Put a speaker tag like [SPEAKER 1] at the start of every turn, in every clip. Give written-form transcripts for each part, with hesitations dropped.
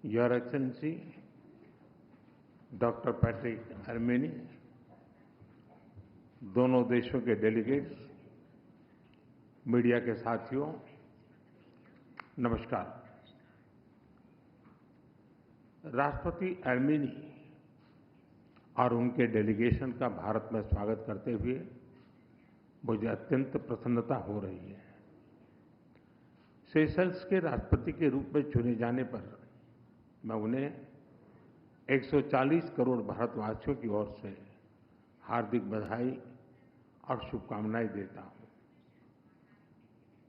[SPEAKER 1] Your Excellency, Dr. Patrick Armeni, दोनों देशों के डेलीगेट्स, मीडिया के साथियों, नमस्कार। राष्ट्रपति आर्मेनी और उनके डेलीगेशन का भारत में स्वागत करते हुए मुझे अत्यंत प्रसन्नता हो रही है। सेशल्स के राष्ट्रपति के रूप में चुने जाने पर मैं उन्हें 140 करोड़ भारतवासियों की ओर से हार्दिक बधाई और शुभकामनाएं देता हूं।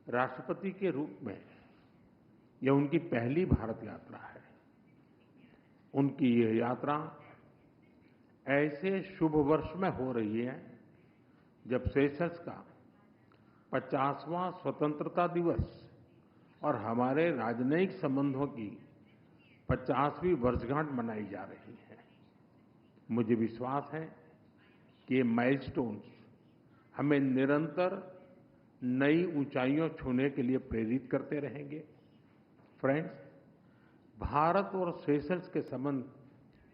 [SPEAKER 1] राष्ट्रपति के रूप में यह उनकी पहली भारत यात्रा है। उनकी यह यात्रा ऐसे शुभ वर्ष में हो रही है जब सेशल्स का 50वां स्वतंत्रता दिवस और हमारे राजनयिक संबंधों की 50वीं वर्षगांठ मनाई जा रही है। मुझे विश्वास है कि ये माइलस्टोन्स हमें निरंतर नई ऊंचाइयों छूने के लिए प्रेरित करते रहेंगे। फ्रेंड्स, भारत और सेशल्स के संबंध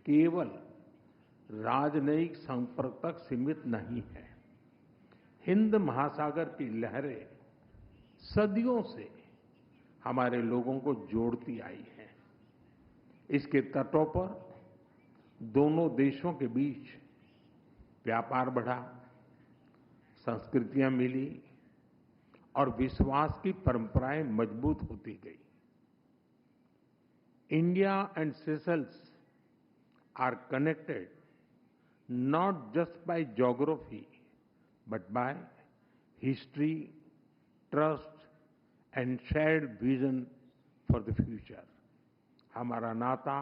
[SPEAKER 1] केवल राजनयिक संपर्क तक सीमित नहीं है। हिंद महासागर की लहरें सदियों से हमारे लोगों को जोड़ती आई हैं। इसके तटों पर दोनों देशों के बीच व्यापार बढ़ा, संस्कृतियां मिली और विश्वास की परंपराएं मजबूत होती गई। India and Seychelles are connected not just by geography but by history, trust and shared vision for the future. हमारा नाता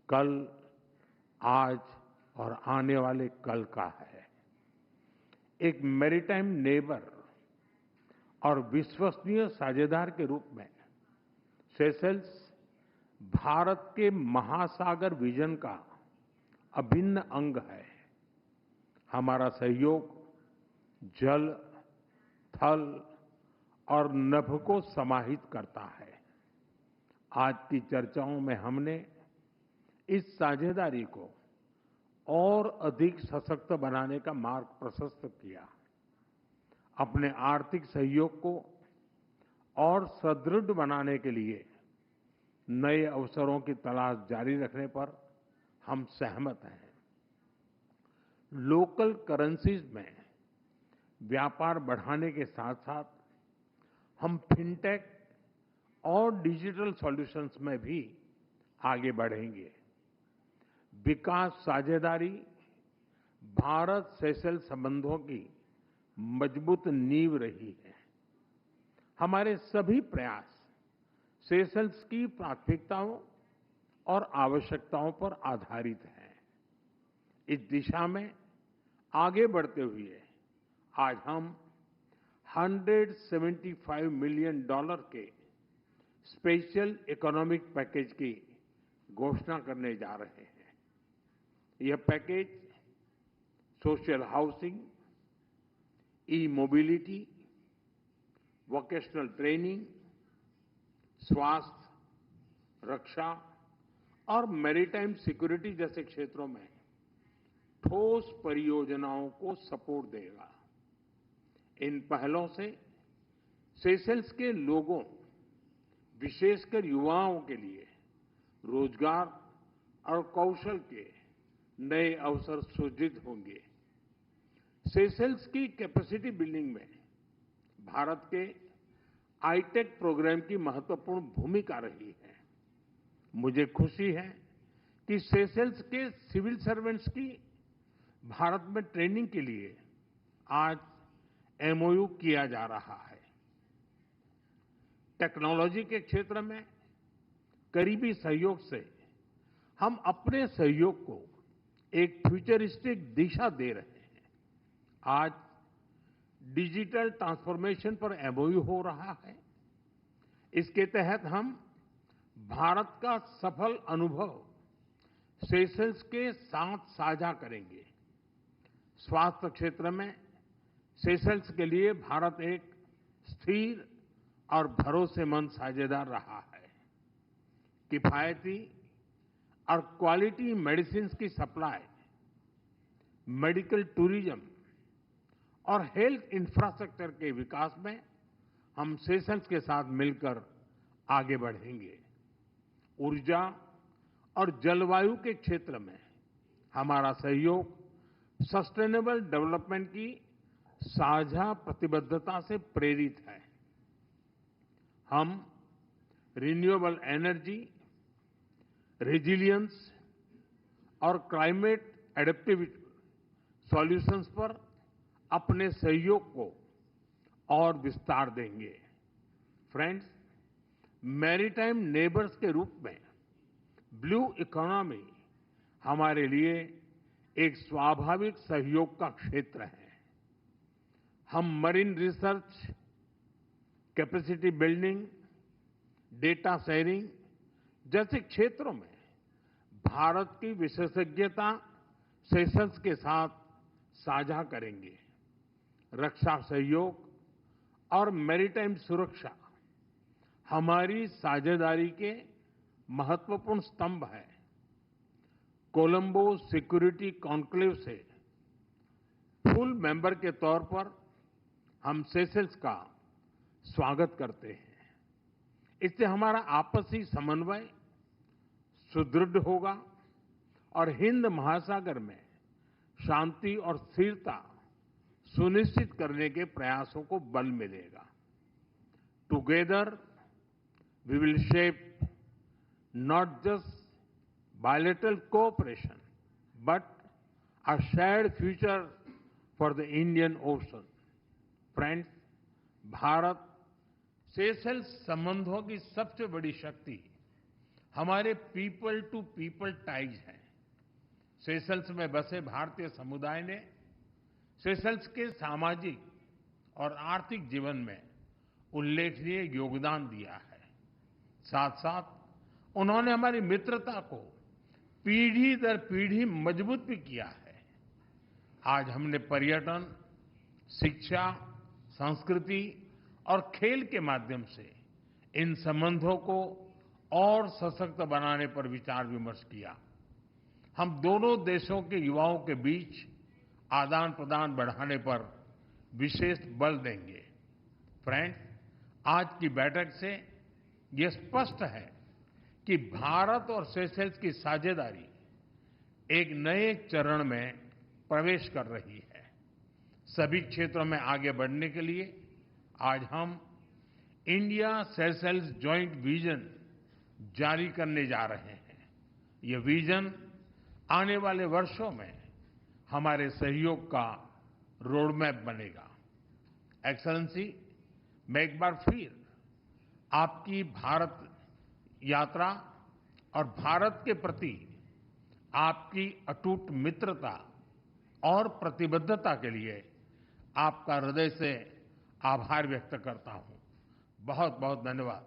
[SPEAKER 1] कल, आज और आने वाले कल का है। एक मैरीटाइम नेबर और विश्वसनीय साझेदार के रूप में सेशल्स भारत के महासागर विजन का अभिन्न अंग है। हमारा सहयोग जल, थल और नभ को समाहित करता है। आज की चर्चाओं में हमने इस साझेदारी को और अधिक सशक्त बनाने का मार्ग प्रशस्त किया। अपने आर्थिक सहयोग को और सुदृढ़ बनाने के लिए नए अवसरों की तलाश जारी रखने पर हम सहमत हैं। लोकल करेंसीज में व्यापार बढ़ाने के साथ साथ हम फिनटेक और डिजिटल सॉल्यूशंस में भी आगे बढ़ेंगे। विकास साझेदारी भारत सेशल्स संबंधों की मजबूत नींव रही है। हमारे सभी प्रयास सेशल्स की प्राथमिकताओं और आवश्यकताओं पर आधारित है। इस दिशा में आगे बढ़ते हुए आज हम $175 मिलियन के स्पेशल इकोनॉमिक पैकेज की घोषणा करने जा रहे हैं। यह पैकेज सोशल हाउसिंग, ई मोबिलिटी, वोकेशनल ट्रेनिंग, स्वास्थ्य, रक्षा और मैरीटाइम सिक्योरिटी जैसे क्षेत्रों में ठोस परियोजनाओं को सपोर्ट देगा। इन पहलों से सेशल्स के लोगों, विशेषकर युवाओं के लिए रोजगार और कौशल के नए अवसर सृजित होंगे। सेशल्स की कैपेसिटी बिल्डिंग में भारत के आईटेक प्रोग्राम की महत्वपूर्ण भूमिका रही है। मुझे खुशी है कि सेशल्स के सिविल सर्वेंट्स की भारत में ट्रेनिंग के लिए आज एमओयू किया जा रहा है। टेक्नोलॉजी के क्षेत्र में करीबी सहयोग से हम अपने सहयोग को एक फ्यूचरिस्टिक दिशा दे रहे हैं। आज डिजिटल ट्रांसफॉर्मेशन पर एमओयू हो रहा है। इसके तहत हम भारत का सफल अनुभव सेशल्स के साथ साझा करेंगे। स्वास्थ्य क्षेत्र में सेशल्स के लिए भारत एक स्थिर और भरोसेमंद साझेदार रहा है। किफायती और क्वालिटी मेडिसिन की सप्लाई, मेडिकल टूरिज्म और हेल्थ इंफ्रास्ट्रक्चर के विकास में हम सेशल्स के साथ मिलकर आगे बढ़ेंगे। ऊर्जा और जलवायु के क्षेत्र में हमारा सहयोग सस्टेनेबल डेवलपमेंट की साझा प्रतिबद्धता से प्रेरित है। हम रिन्यूएबल एनर्जी, रेजिलियंस और क्लाइमेट एडेप्टिविटी सॉल्यूशंस पर अपने सहयोग को और विस्तार देंगे। फ्रेंड्स, मैरीटाइम नेबर्स के रूप में ब्लू इकोनॉमी हमारे लिए एक स्वाभाविक सहयोग का क्षेत्र है। हम marine research, capacity building, data sharing जैसे क्षेत्रों में भारत की विशेषज्ञता सेशल्स के साथ साझा करेंगे। रक्षा सहयोग और मैरीटाइम सुरक्षा हमारी साझेदारी के महत्वपूर्ण स्तंभ है। कोलंबो सिक्योरिटी कॉन्क्लेव से फुल मेंबर के तौर पर हम सेशल्स का स्वागत करते हैं। इससे हमारा आपसी समन्वय सुदृढ़ होगा और हिंद महासागर में शांति और स्थिरता सुनिश्चित करने के प्रयासों को बल मिलेगा। Together we will shape not just bilateral cooperation, but a shared future for the Indian Ocean. Friends, Bharat Seychelles संबंधों की सबसे बड़ी शक्ति हमारे पीपल टू पीपल टाइज है। सेशल्स में बसे भारतीय समुदाय ने सेशल्स के सामाजिक और आर्थिक जीवन में उल्लेखनीय योगदान दिया है। साथ साथ उन्होंने हमारी मित्रता को पीढ़ी दर पीढ़ी मजबूत भी किया है। आज हमने पर्यटन, शिक्षा, संस्कृति और खेल के माध्यम से इन संबंधों को और सशक्त बनाने पर विचार विमर्श किया। हम दोनों देशों के युवाओं के बीच आदान प्रदान बढ़ाने पर विशेष बल देंगे। फ्रेंड्स, आज की बैठक से ये स्पष्ट है कि भारत और सेशल्स की साझेदारी एक नए चरण में प्रवेश कर रही है। सभी क्षेत्रों में आगे बढ़ने के लिए आज हम इंडिया सेशल्स जॉइंट विजन जारी करने जा रहे हैं। ये विजन आने वाले वर्षों में हमारे सहयोग का रोडमैप बनेगा। एक्सेलेंसी, मैं एक बार फिर आपकी भारत यात्रा और भारत के प्रति आपकी अटूट मित्रता और प्रतिबद्धता के लिए आपका हृदय से आभार व्यक्त करता हूं। बहुत बहुत धन्यवाद।